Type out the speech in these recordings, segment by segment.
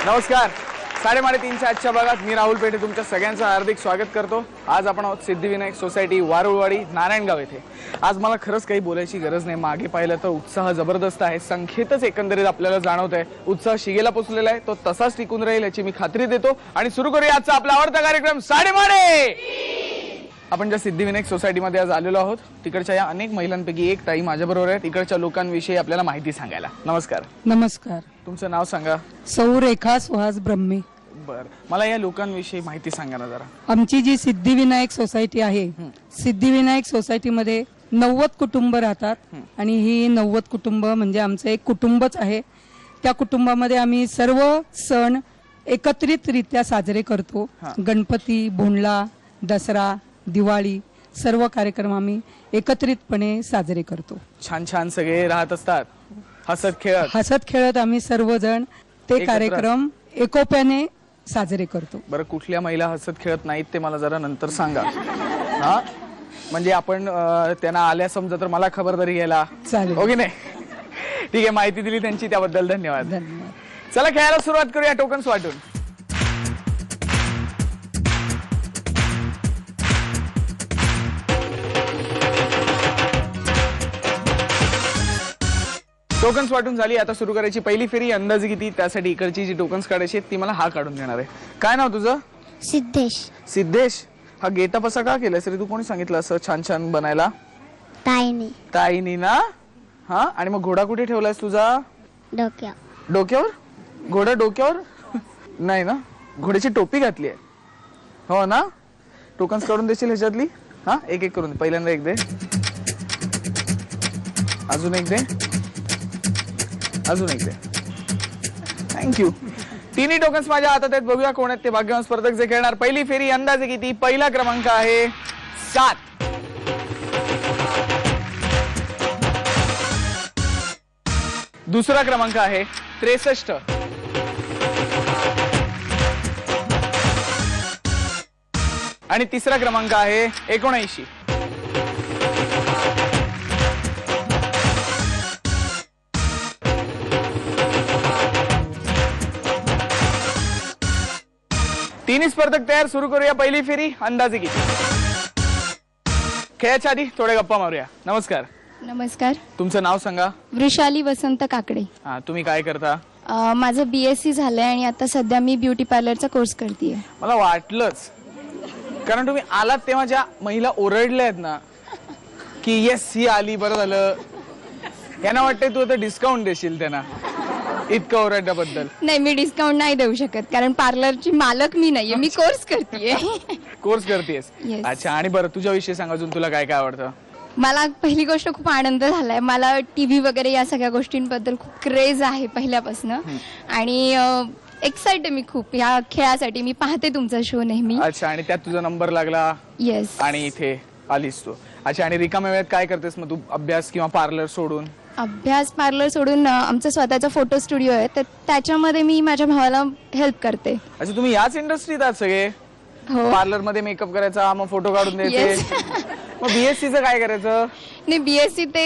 नमस्कार. 3:30च्या आजच्या भागात मी राहुल पेठे तुमच्या सगळ्यांचं हार्दिक स्वागत करतो. आज आपण आहोत सिद्धिविनायक सोसायटी वारुळवाडी नारायणगाव येथे. आज मला खरंच काही बोलायची गरज नाही. मागे पाहिलं तर उत्साह जबरदस्त आहे. संख्येतच एकंदरीत आपल्याला जाणवत आहे उत्साह शिगेला पोचलेला आहे. तो तसाच टिकून राहील याची मी खात्री देतो. आणि सुरू करूया आजचा आपला आवडता कार्यक्रम साडेमाडे. आपण ज्या सिद्धिविनायक सोसायटीमध्ये आज आलेलो आहोत तिकडच्या या अनेक महिलांपैकी एक ताई माझ्याबरोबर आहे. तिकडच्या लोकांविषयी आपल्याला माहिती सांगायला. नमस्कार. नमस्कार. तुमचं नाव सांगा. सौ रेखा सुहास ब्रह्मे. बर, मला या लोकांविषयी माहिती सांगा ना जरा. आमची जी सिद्धिविनायक सोसायटी आहे, सिद्धिविनायक सोसायटीमध्ये 90 कुटुंब राहतात आणि ही 90 कुटुंब म्हणजे आमचं एक कुटुंबच आहे. त्या कुटुंबामध्ये आम्ही सर्व सण एकत्रितरित्या साजरे करतो. गणपती, भोंडला, दसरा, दिवाळी सर्व कार्यक्रम आम्ही एकत्रितपणे साजरे करतो. छान छान सगळे राहत असतात हसत खेळत आम्ही सर्वजण ते कार्यक्रम एकोप्याने साजरे करतो. बरं, कुठल्या महिला हसत खेळत नाहीत ते मला जरा नंतर सांगा. हा, म्हणजे आपण त्यांना आल्या समजा तर मला खबरदारी घ्यायला चालेल. ओके नाही? ठीक आहे, माहिती दिली त्यांची त्याबद्दल धन्यवाद. धन्यवाद. चला खेळायला सुरुवात करूया टोकन्स वाटून. टोकन्स वाटून झाली. आता सुरू करायची पहिली फेरी. अंदाजे किती त्यासाठी इकडची जी टोकन्स काढायची ती मला हा काढून देणार आहे. काय नाव तुझं? सिद्धेश. सिद्धेश. हा गेटअप असा का केलास रे तू? कोणी सांगितलं असं छान छान बनायला? ताईने. ताईनी ना. हा, आणि मग घोडा कुठे ठेवलायस तुझा? डोक्यावर. घोडा डोक्यावर नाही ना, घोड्याची टोपी घातली आहे. हो ना. टोकन्स काढून देशील ह्याच्यातली? हा, एक एक करून. पहिल्यांदा एक दे, अजून एक दे, अजून एक दे. थँक्यू. तिन्ही टोकन्स माझ्या हातात आहेत. बघूया कोण आहेत ते भाग्यवान स्पर्धक जे खेळणार. पहिली फेरी अंदाजे किती? पहिला क्रमांक आहे 7. दुसरा क्रमांक आहे 63. आणि तिसरा क्रमांक आहे 79. तिन्ही स्पर्धक तयार. सुरू करूया पहिली फेरी. अंदाजे किती? खेळाच्या आधी थोड्या गप्पा मारूया. नमस्कार. नमस्कार. तुमचं नाव सांगा. वृषाली वसंत काकडे. हा, तुम्ही काय करता? माझं BSc झालंय आणि आता सध्या मी ब्युटी पार्लरचा कोर्स करतेय. मला वाटलंच, कारण तुम्ही आलात तेव्हा ज्या महिला ओरडल्या आहेत ना की येस ही आली बरं झालं, यांना वाटतंय तू आता डिस्काउंट देशील त्यांना इतकं ओरडल्याबद्दल. नाही, मी डिस्काउंट नाही देऊ शकत कारण पार्लरची मालक मी नाहीये, मी कोर्स करतेय. कोर्स करतेस? Yes. अच्छा. आणि बरं, तुझ्याविषयी सांग अजून, तुला काय काय आवडतं? मला पहिली गोष्ट खूप आनंद झालाय. मला टीव्ही वगैरे या सगळ्या गोष्टींबद्दल खूप क्रेज आहे पहिल्यापासून आणि एक्साइटेड मी खूप या खेळासाठी. मी पाहते तुमचा शो नेहमी. अच्छा. आणि त्यात तुझा नंबर लागला? येस. आणि इथे आलीस तू. अच्छा. आणि रिकाम्या वेळात काय करतेस मग तू? अभ्यास किंवा पार्लर सोडून? अभ्यास पार्लर सोडून आमचा स्वतःचा फोटो स्टुडिओ आहे तर त्याच्यामध्ये मी माझ्या भावाला हेल्प करते. अच्छा, तुम्ही याच इंडस्ट्रीत आहात सगळे? हो. पार्लर मध्ये मेकअप करायचा, मग फोटो काढून द्यायचे. मग BScचं काय करायचं? नाही, BSc ते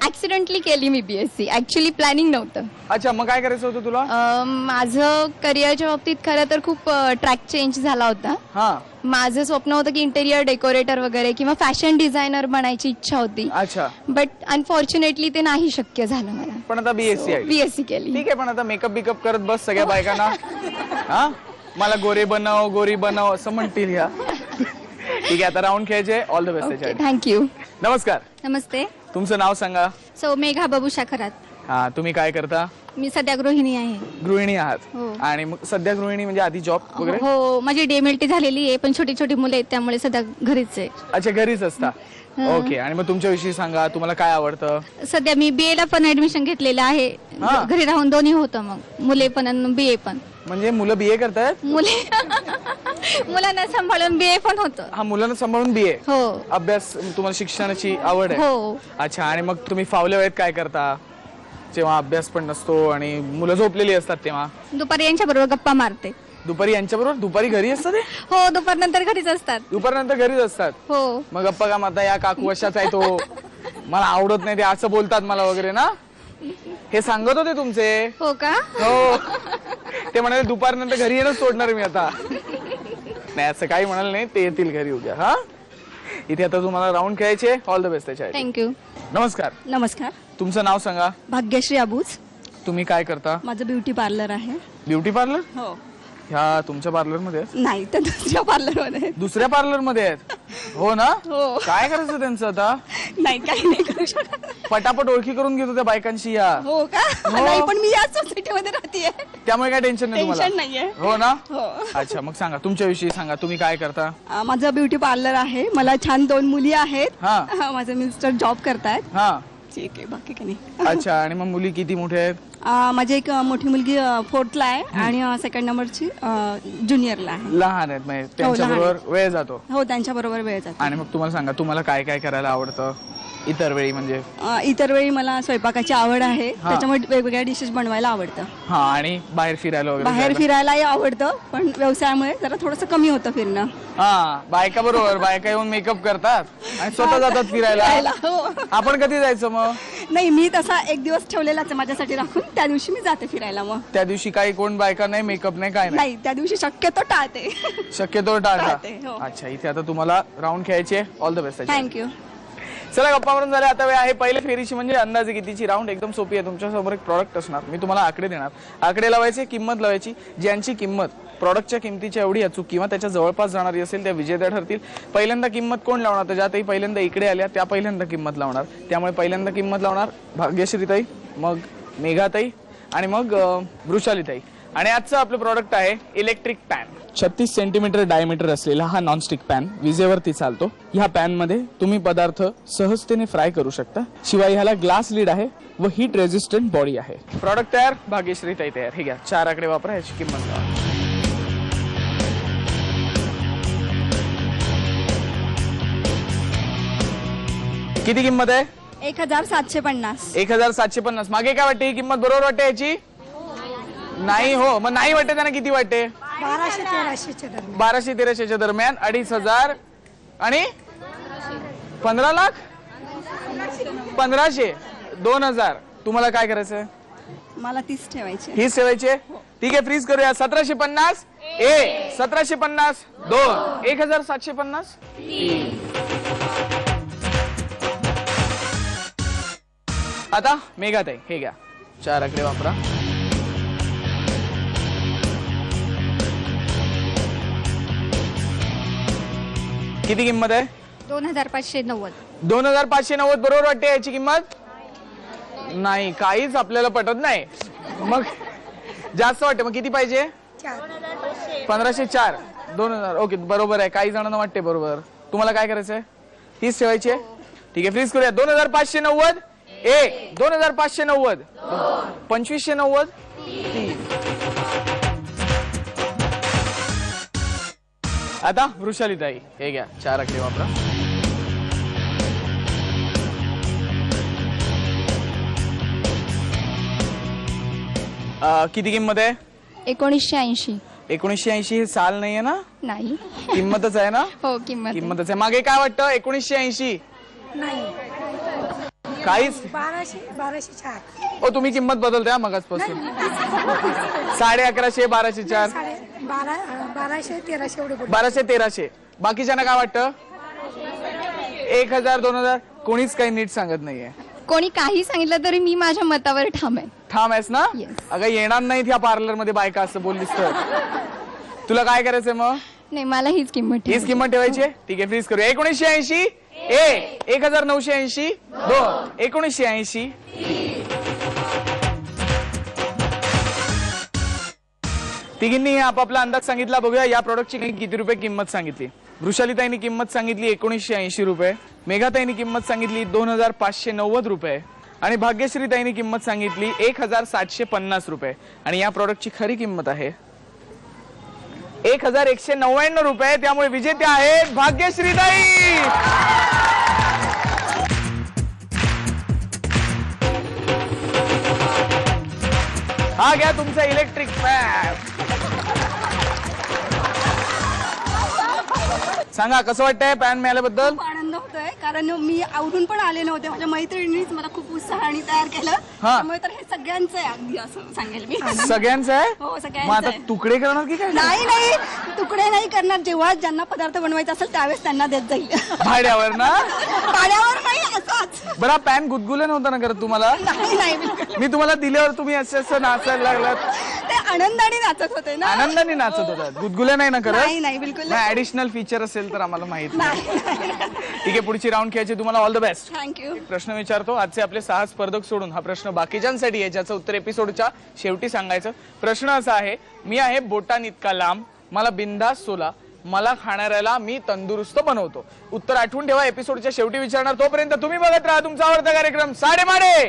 ऍक्सिडेंटली केली मी. BSc ऍक्च्युली प्लॅनिंग नव्हतं. अच्छा, मग काय करायचं होतं तुला? माझं करिअरच्या बाबतीत खरं तर खूप ट्रॅक चेंज झाला होता. हा. माझं स्वप्न होतं की इंटेरियर डेकोरेटर वगैरे किंवा फॅशन डिझायनर बनायची इच्छा होती. अच्छा. बट अनफॉर्च्युनेटली ते नाही शक्य झालं मला. पण आता BSc आहे. BSc केली. ठीक आहे, पण आता मेकअप बिकअप करत बस सगळ्या बायकांना. हा, मला गोरी बनव असं म्हणतील ह्या. ठीक आहे, आता राऊंड खेळायचे. All the best. थँक्यू. नमस्कार. नमस्ते. तुमचं नाव सांगा. सौ मेघा बाबू शाखरात. हा, तुम्ही काय करता? मी सध्या गृहिणी आहे. गृहिणी आहात? हो. आणि मग सध्या गृहिणी म्हणजे आधी जॉब वगैरे? हो, माझी DMLT झालेली आहे पण छोटी छोटी मुलं आहेत त्यामुळे सध्या घरीच आहे. अच्छा, घरीच असता. ओके. आणि मग तुमच्याविषयी सांगा, तुम्हाला काय आवडतं? सध्या मी BA ला पण ऍडमिशन घेतलेलं आहे. घरी राहून दोन्ही होतं, मग मुले पण आणि BA पण. म्हणजे मुलं BA करतायत? मुलांना सांभाळून BA पण होतं. हा, मुलांना सांभाळून BA. हो. अभ्यास, तुम्हाला शिक्षणाची आवड आहे? हो. अच्छा. आणि मग तुम्ही फावल्या वेळेत काय करता जेव्हा अभ्यास पण नसतो आणि मुलं झोपलेली असतात तेव्हा? दुपारी यांच्या बरोबर गप्पा मारते. दुपारी यांच्याबरोबर? दुपारी घरी असतात ते? हो, दुपारनंतर घरीच असतात. दुपारनंतर घरीच असतात? हो. मग गप्पा का मारता? या काकू अशाच आहे तो, मला आवडत नाही ते, असं बोलतात मला वगैरे ना? हे सांगत होते तुमचे? हो का? हो. ते म्हणाले दुपारनंतर घरी येणं सोडणार मी आता. नाही असं काही म्हणाल नाही, ते येतील घरी उद्या. हा इथे आता तुम्हाला राऊंड खेळायचे. ऑल द बेस्ट त्याच्या. थँक्यू. नमस्कार, नमस्कर. तुमचं नाव सांगा. भाग्यश्री अबूज. तुम्ही काय करता? माझं ब्युटी पार्लर आहे. Beauty parlour? हो. ह्या तुमच्या पार्लर मध्ये आहेत? नाही, तर दुसऱ्या पार्लर मध्ये. दुसऱ्या पार्लर मध्ये आहेत? हो ना. हो. काय करायचं त्यांचं आता? नाही, काही नाही करू शकत. पटापट ओळखी करून घेतो त्या बायकांशी या. हो का? नाही, पण मी याच सोसायटी मध्ये राहतेय. त्यामुळे काय टेन्शन नाही टेन्शन तुम्हाला? नाहीये. हो ना. हो. अच्छा, मग सांगा तुमच्याविषयी सांगा. तुम्ही काय करता? माझं ब्युटी पार्लर आहे. मला छान 2 मुली आहेत. हा. माझे मिस्टर जॉब करतायत. हा. ठीक आहे, बाकी काही नाही. अच्छा, आणि मग मुली किती मोठे आहेत? माझी एक मोठी मुलगी 4th ला आहे आणि सेकंड नंबरची ज्युनियरला आहे. लहान आहेत म्हणजे त्यांच्याबरोबर वेळ जातो. हो, त्यांच्या बरोबर वेळ जातो. आणि मग तुम्हाला सांगा तुम्हाला काय काय करायला आवडतं इतर वेळी? म्हणजे इतर वेळी मला स्वयंपाकाची आवड आहे, हा. त्याच्यामुळे वेगवेगळ्या डिशेस बनवायला आवडतं. हा, आणि बाहेर फिरायला वगैरे बाहेर जायला? फिरायलाही आवडतं, पण व्यवसायामुळे जरा थोडंसं कमी होतं फिरणं. हा, बायका बरोबर. बायका येऊन मेकअप करतात आणि स्वतः जातात फिरायला. हो. आपण कधी जायचं मग? नाही, मी तसा एक दिवस ठेवलेलाच आहे माझ्यासाठी राखून. त्या दिवशी मी जाते फिरायला. मग त्या दिवशी काही कोण बायका नाही, मेकअप नाही, काय नाही? नाही, त्या दिवशी शक्यतो टाळते. शक्यतो टाळता. टाळते, हो. अच्छा, इथे आता तुम्हाला राऊंड खेळायचे. All the best. थँक्यू. चला, गप्पा मारून झाले. आता वेळ आहे पहिल्या फेरीची, म्हणजे अंदाजे कितीची. राऊंड एकदम सोपी आहे. तुमच्या समोर एक प्रॉडक्ट असणार, मी तुम्हाला आकडे देणार. आकडे लावायचे, किंमत लावायची. ज्यांची किंमत प्रॉडक्टच्या किमतीच्या एवढी अचूक किंवा त्याच्या जवळपास जाणारी असेल त्या विजेत्या ठरतील. पहिल्यांदा किंमत कोण लावणार? तर ज्यातही पहिल्यांदा इकडे आल्या त्या पहिल्यांदा किंमत लावणार. त्यामुळे पहिल्यांदा किंमत लावणार भाग्यश्रीताई, मग मेघाताई आणि मग वृषालीताई. आणि आजचं आपलं प्रॉडक्ट आहे इलेक्ट्रिक पॅन. 36 सेंटीमीटर डायमीटर असलेला हा नॉनस्टिक पॅन विजेवरती चालतो. ह्या पॅन मध्ये तुम्ही पदार्थ सहजतेने फ्राय करू शकता. शिवाय ह्याला ग्लास लीड आहे व हीट रेजिस्टंट बॉडी आहे. प्रॉडक्ट तयार, भाग्यश्रीताई तयार. हे घ्या, 4 आकडे वापरा. ह्याची किंमत लावा. किती किंमत आहे? 1750. 1750. मागे काय वाटते? ही किंमत बरोबर वाटते याची? नाही. हो, मग नाही वाटते त्यांना किती वाटते? 1200-1300 दरम्यान. 2500 आणि 15 लाख 1500 2000. तुम्हाला काय करायचंय? मला 30 ठेवायचे. हीच ठेवायचे. ठीक आहे, फ्रीज करूया. 1750 ए 1750 2 1750 आता मेघाताई हे घ्या, 4 आकडे वापरा. किती किंमत आहे? 2590. 2590 बरोबर वाटते याची किंमत? नाही, काहीच आपल्याला पटत नाही. मग जास्त वाटते. मग किती पाहिजे? 1504. 2000. ओके, बरोबर आहे. काही जणांना वाटते बरोबर. तुम्हाला काय करायचंय? हीच ठेवायची आहे. ठीक आहे, फ्रीज करूया. 2590 1 2590 2590 3. आता वृषालीताई हे घ्या, 4 आकडे वापरा. किती किंमत आहे? 1980. 1980. हे साल नाहीये ना? नाही. किंमतच आहे ना? हो, किंमत आहे. किंमतच आहे. मागे काय वाटतं? 1980 काहीच? 1204. ओ, तुम्ही किंमत बदलते मगाचपासून. 1150 1204 1200 1300 एवढे 1200 1300. बाकीच्यांना काय वाटतं? 1000 2000. कोणीच काही नीट सांगत नाहीये. कोणी काही सांगितलं तरी मी माझ्या मतावर ठाम आहे. ठाम आहेस ना? Yes. अगं, येणार नाहीत ह्या पार्लर मध्ये बायका असं बोललीस तर. तुला काय करायचंय मग? नाही, मला हीच किंमत हीच ठेवायची. किंमत ठेवायची. ठीक आहे, फ्रीज करूया. 1980 ए 1980 2 1980. तिघींनी आपापला अंदाज सांगितला. बघूया या प्रोडक्टची किती रुपये किंमत सांगितली. वृषालीताईंनी किंमत सांगितली 1980 रुपये. मेघाताईंनी किंमत सांगितली 2590 रुपये. आणि भाग्यश्रीताईंनी किंमत सांगितली 1750 रुपये. आणि या प्रोडक्टची खरी किंमत आहे 1199 रुपये. त्यामुळे विजेते आहेत भाग्यश्रीताई. हा घ्या तुमचा इलेक्ट्रिक फॅन. सांगा कसं वाटतंय पॅन मिळाल्याबद्दल? खूप आनंद नव्हतंय कारण मी आवरून पण आले नव्हते. माझ्या मैत्रिणीच मला खूप उत्साहाने तयार केलं. त्यामुळे तर हे सगळ्यांचं आहे अगदी असं सांगेल मी. सगळ्यांचं आहे? हो, सगळ्यांचं मग आता आहे. तुकडे करणार की काय? नाही तुकडे नाही करणार. जेव्हा ज्यांना पदार्थ बनवायचा असेल त्यावेळेस त्यांना देत जाईल. भाड्यावर ना? पाण्यावर नाही असंच. बरं पॅन गुदगुले नव्हता ना करत तुम्हाला? नाही बिलकुल. मी तुम्हाला दिल्यावर तुम्ही असं नाचायला लागलात. ते आनंदाने नाचत होते ना. आनंदाने नाचत होतात. गुदगुले नाही ना करत? नाही बिलकुल ऍडिशनल फीचर असेल तर आम्हाला माहित नाही. ठीक आहे, पुढची राऊंड खेळायची. तुम्हाला ऑल द बेस्ट. थँक्यू. प्रश्न विचारतो. आजचे आपले 6 स्पर्धक सोडून हा प्रश्न बाकीच्यांसाठी आहे, ज्याचं उत्तर एपिसोडच्या शेवटी सांगायचं. प्रश्न असा आहे, मी आहे बोटान इतका लांब, मला बिंदास सोला, मला खाणाऱ्याला मी तंदुरुस्त बनवतो. उत्तर आठवून ठेवा, एपिसोडच्या शेवटी विचारणार. तोपर्यंत तुम्ही बघत राहा तुमचा आवडता कार्यक्रम साडेमाडे.